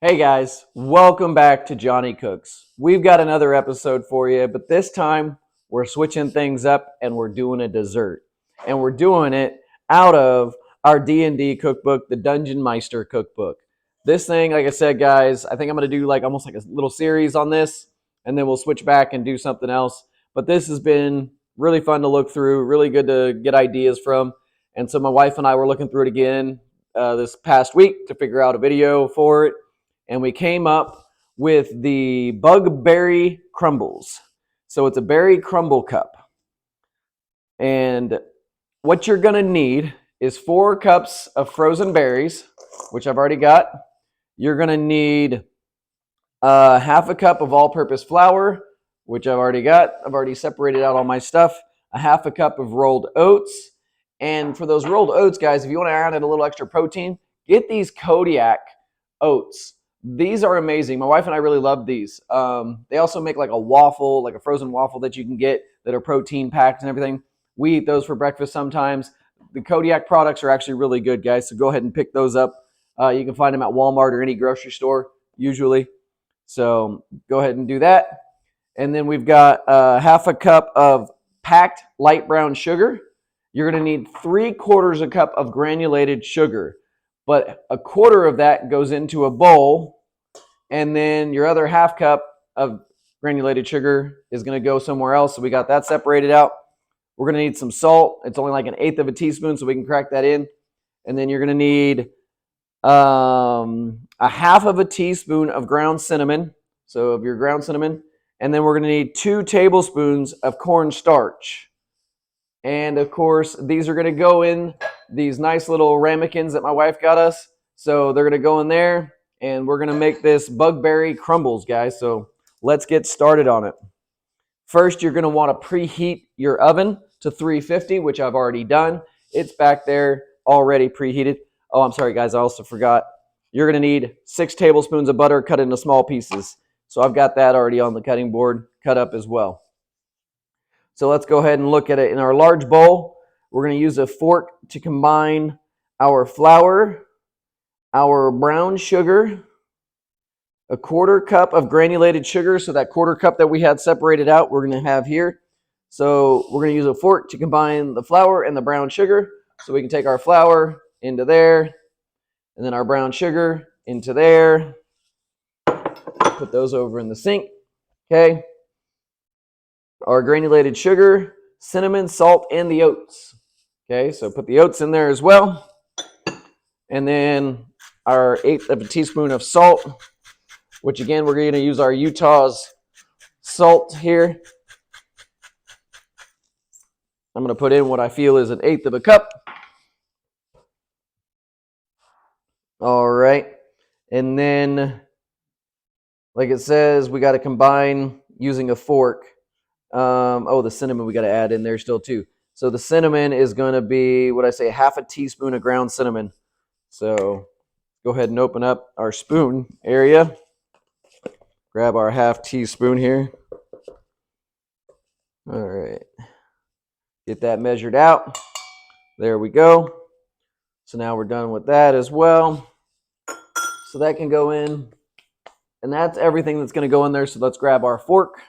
Hey guys, welcome back to Johnny Cooks. We've got another episode for you, but this time we're switching things up and we're doing a dessert. And we're doing it out of our D&D cookbook, the Dungeon Meister cookbook. This thing, like I said, guys, I think I'm going to do almost like a little series on this, and then we'll switch back and do something else. But this has been really fun to look through, really good to get ideas from. And so my wife and I were looking through it again this past week to figure out a video for it, and we came up with the Bugbear Crumbles. So it's a berry crumble cup. And what you're going to need is 4 cups of frozen berries, which I've already got. You're going to need half a cup of all-purpose flour, which I've already got. I've already separated out all my stuff. A half a cup of rolled oats. And for those rolled oats, guys, if you want to add in a little extra protein, get these Kodiak oats. These are amazing. My wife and I really love these. They also make like a waffle, like a frozen waffle that you can get that are protein packed and everything. We eat those for breakfast sometimes. The Kodiak products are actually really good, guys, so go ahead and pick those up. You can find them at Walmart or any grocery store, usually. So go ahead and do that. And then we've got half a cup of packed light brown sugar. You're going to need 3/4 a cup of granulated sugar. But a quarter of that goes into a bowl, and then your other half cup of granulated sugar is going to go somewhere else. So we got that separated out. We're going to need some salt. It's only like 1/8 of a teaspoon, so we can crack that in. And then you're going to need a half of a teaspoon of ground cinnamon, so of your ground cinnamon. And then we're going to need 2 tablespoons of cornstarch. And of course, these are going to go in these nice little ramekins that my wife got us. So they're going to go in there, and we're going to make this Bugbear Crumbles, guys. So let's get started on it. First, you're going to want to preheat your oven to 350, which I've already done. It's back there already preheated. Oh, I'm sorry, guys. I also forgot. You're going to need 6 tablespoons of butter cut into small pieces. So I've got that already on the cutting board cut up as well. So let's go ahead and look at it. In our large bowl, we're going to use a fork to combine our flour, our brown sugar, a 1/4 cup of granulated sugar. So that 1/4 cup that we had separated out, we're going to have here. So we're going to use a fork to combine the flour and the brown sugar. So we can take our flour into there, and then our brown sugar into there. Put those over in the sink. Okay. Our granulated sugar, cinnamon, salt, and the oats. Okay, so put the oats in there as well. And then our 1/8 of a teaspoon of salt, which again, we're going to use our Utah's salt here. I'm going to put in what I feel is 1/8 of a cup. All right. And then, like it says, we got to combine using a fork. The cinnamon we got to add in there still too. So the cinnamon is going to be, what I say, half a teaspoon of ground cinnamon. So go ahead and open up our spoon area. Grab our half teaspoon here. All right. Get that measured out. There we go. So now we're done with that as well. So that can go in. And that's everything that's going to go in there. So let's grab our fork.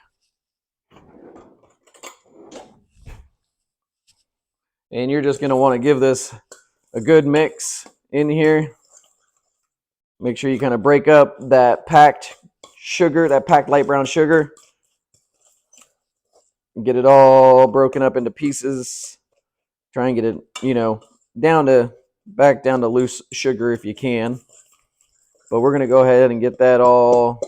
And you're just going to want to give this a good mix in here. Make sure you kind of break up that packed sugar, that packed light brown sugar. Get it all broken up into pieces. Try and get it, back down to loose sugar if you can. But we're going to go ahead and get that all.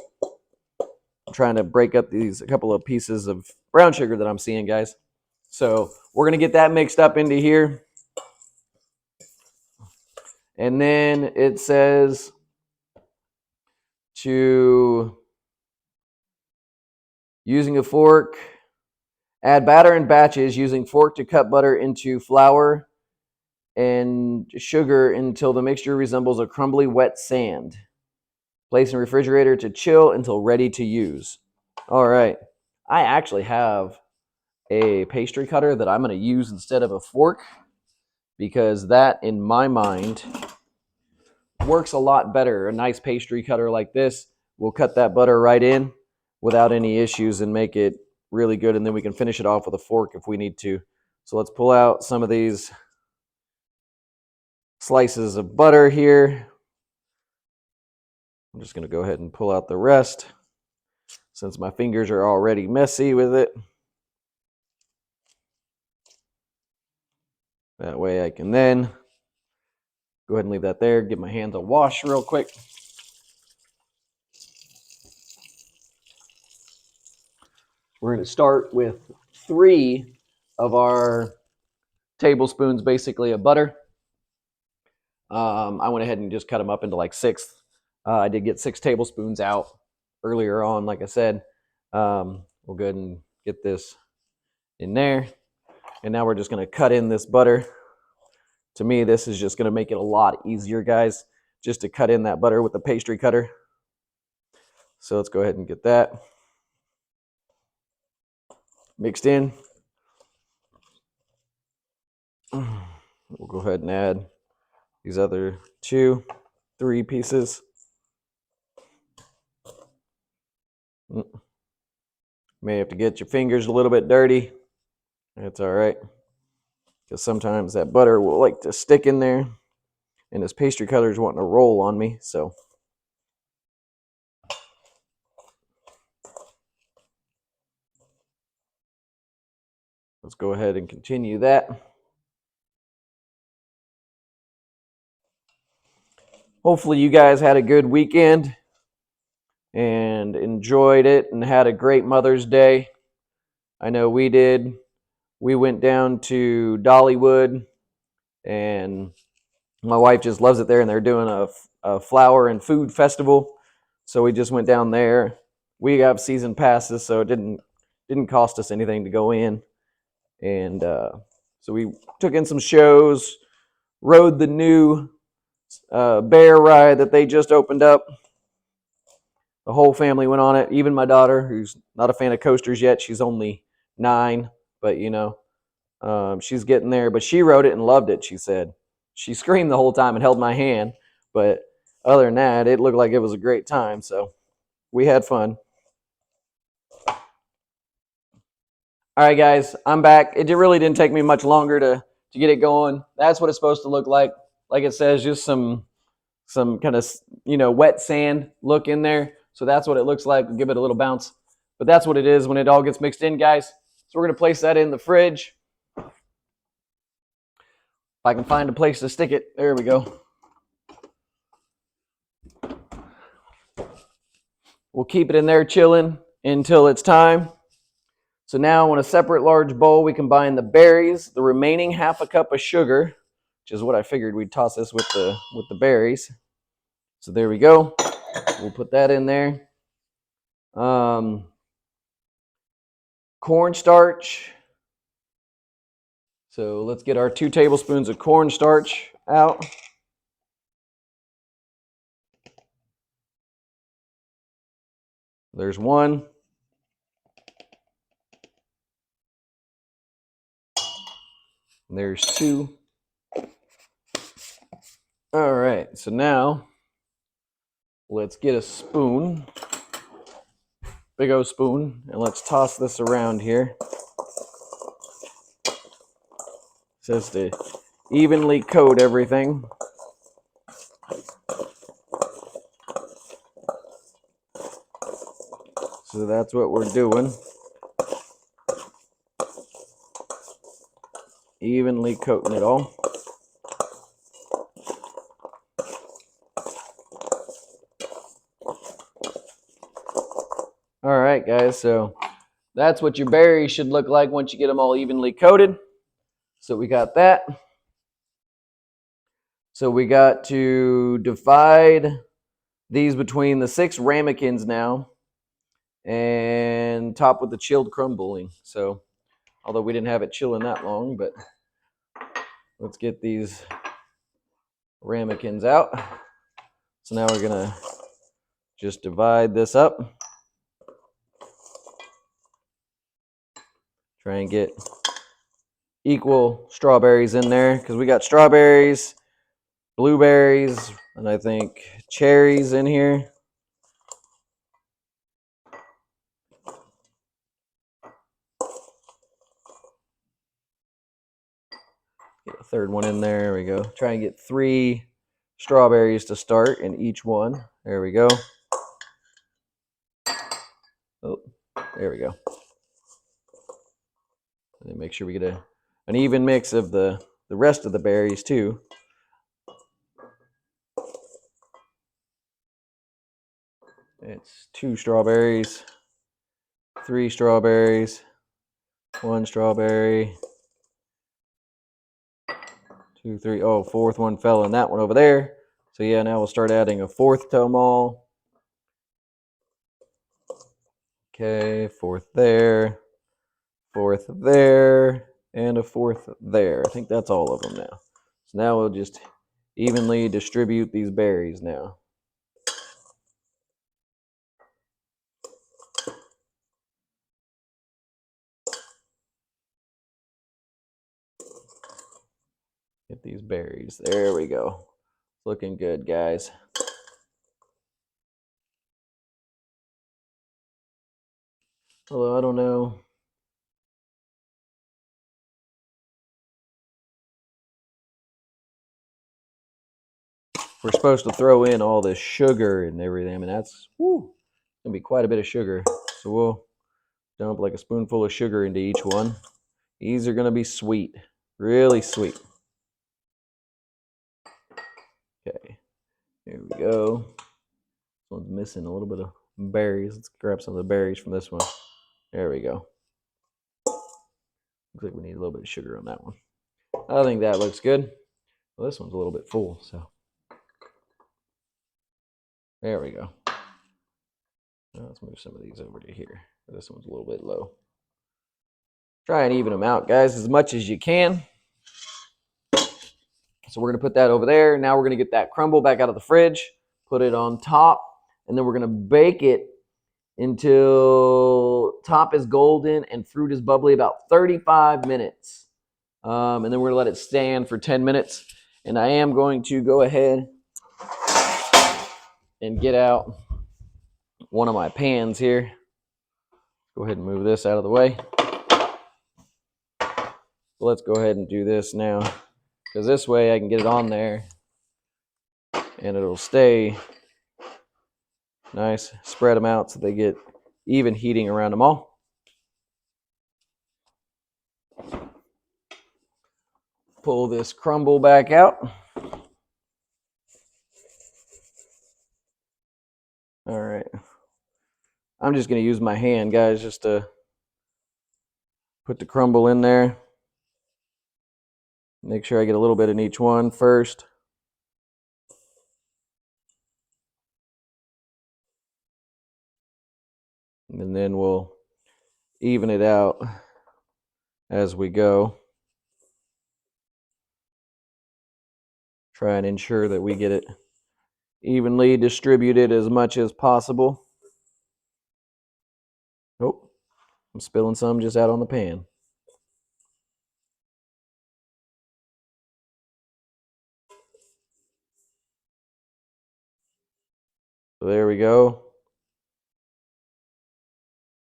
I'm trying to break up a couple of pieces of brown sugar that I'm seeing, guys. So we're going to get that mixed up into here. And then it says to, using a fork, add batter in batches using fork to cut butter into flour and sugar until the mixture resembles a crumbly wet sand. Place in refrigerator to chill until ready to use. All right. I actually have a pastry cutter that I'm going to use instead of a fork, because that, in my mind, works a lot better. A nice pastry cutter like this will cut that butter right in without any issues and make it really good. And then we can finish it off with a fork if we need to. So let's pull out some of these slices of butter here. I'm just going to go ahead and pull out the rest since my fingers are already messy with it. That way I can then go ahead and leave that there, give my hands a wash real quick. We're going to start with 3 of our tablespoons, basically, of butter. I went ahead and just cut them up into like 6. I did get 6 tablespoons out earlier on, like I said. We'll go ahead and get this in there. And now we're just going to cut in this butter. To me, this is just going to make it a lot easier, guys, just to cut in that butter with the pastry cutter. So let's go ahead and get that mixed in. We'll go ahead and add these other 2, 3 pieces. May have to get your fingers a little bit dirty. That's all right, because sometimes that butter will like to stick in there, and this pastry cutter is wanting to roll on me. So let's go ahead and continue that. Hopefully you guys had a good weekend and enjoyed it and had a great Mother's Day. I know we did. We went down to Dollywood, and my wife just loves it there, and they're doing a flower and food festival. So we just went down there. We have season passes, so it didn't cost us anything to go in. And so we took in some shows, rode the new bear ride that they just opened up. The whole family went on it, even my daughter, who's not a fan of coasters yet. She's only 9, but she's getting there. But she rode it and loved it, she said. She screamed the whole time and held my hand, but other than that, it looked like it was a great time, so we had fun. All right, guys, I'm back. It really didn't take me much longer to get it going. That's what it's supposed to look like. Like it says, just some kind of wet sand look in there. So that's what it looks like. We'll give it a little bounce. But that's what it is when it all gets mixed in, guys. So we're going to place that in the fridge. If I can find a place to stick it. There we go. We'll keep it in there chilling until it's time. So now in a separate large bowl, we combine the berries, the remaining half a cup of sugar, which is what I figured we'd toss this with the berries. So there we go. We'll put that in there. Cornstarch. So let's get our 2 tablespoons of cornstarch out. There's 1. There's 2. All right, so now let's get a spoon, big old spoon, and let's toss this around here. It says to evenly coat everything. So that's what we're doing. Evenly coating it all. All right, guys, so that's what your berries should look like once you get them all evenly coated. So we got that. So we got to divide these between the 6 ramekins now and top with the chilled crumbling. So although we didn't have it chilling that long, but let's get these ramekins out. So now we're going to just divide this up. Try and get equal strawberries in there because we got strawberries, blueberries, and I think cherries in here. Get a third one in there. There we go. Try and get 3 strawberries to start in each one. There we go. Oh, there we go. And then make sure we get an even mix of the rest of the berries too. It's 2 strawberries, 3 strawberries, 1 strawberry, 2, 3. Oh, 4th one fell in that one over there. So yeah, now we'll start adding a 4th to them all. Okay, 4th there, 4th there, and a 4th there. I think that's all of them now. So now we'll just evenly distribute these berries now. Get these berries. There we go. Looking good, guys. Although I don't know. We're supposed to throw in all this sugar and everything. I mean, that's gonna be quite a bit of sugar. So we'll dump like a spoonful of sugar into each one. These are gonna be sweet, really sweet. Okay, here we go. This one's missing a little bit of berries. Let's grab some of the berries from this one. There we go. Looks like we need a little bit of sugar on that one. I think that looks good. Well, this one's a little bit full, so there we go. Now let's move some of these over to here. This one's a little bit low. Try and even them out, guys, as much as you can. So we're going to put that over there. Now we're going to get that crumble back out of the fridge, put it on top, and then we're going to bake it until top is golden and fruit is bubbly, about 35 minutes. And then we're going to let it stand for 10 minutes. And I am going to go ahead and get out one of my pans here. Go ahead and move this out of the way. Let's go ahead and do this now, because this way I can get it on there and it'll stay nice. Spread them out so they get even heating around them all. Pull this crumble back out. All right. I'm just going to use my hand, guys, just to put the crumble in there. Make sure I get a little bit in each one first. And then we'll even it out as we go. Try and ensure that we get it evenly distributed as much as possible. Oh, I'm spilling some just out on the pan. So there we go.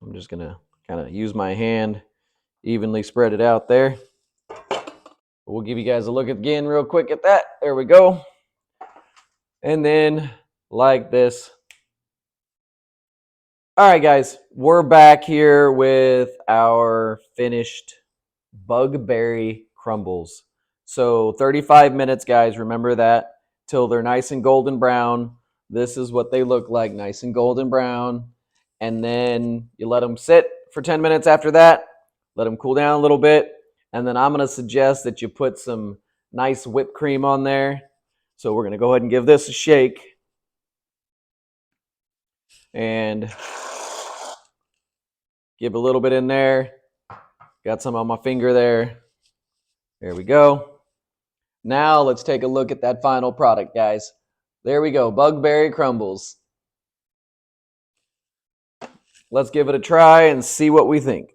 I'm just going to kind of use my hand, evenly spread it out there. We'll give you guys a look again real quick at that. There we go. And then like this. All right, guys, we're back here with our finished Bugbear Crumbles. So 35 minutes, guys. Remember that, till they're nice and golden brown. This is what they look like, nice and golden brown. And then you let them sit for 10 minutes after that. Let them cool down a little bit. And then I'm going to suggest that you put some nice whipped cream on there. So we're going to go ahead and give this a shake. And give a little bit in there. Got some on my finger there. There we go. Now let's take a look at that final product, guys. There we go, Bugbear y Crumbles. Let's give it a try and see what we think.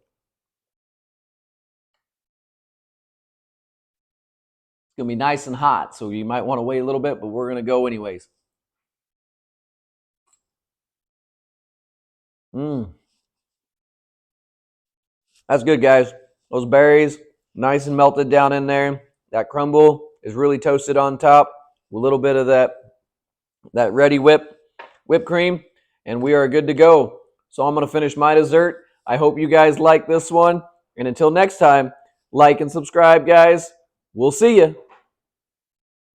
going to be nice and hot, so you might want to wait a little bit, but we're going to go anyways. That's good, guys. Those berries, nice and melted down in there. That crumble is really toasted on top with a little bit of that ready whipped cream, and we are good to go. So I'm going to finish my dessert. I hope you guys like this one. And until next time, like and subscribe, guys. We'll see you.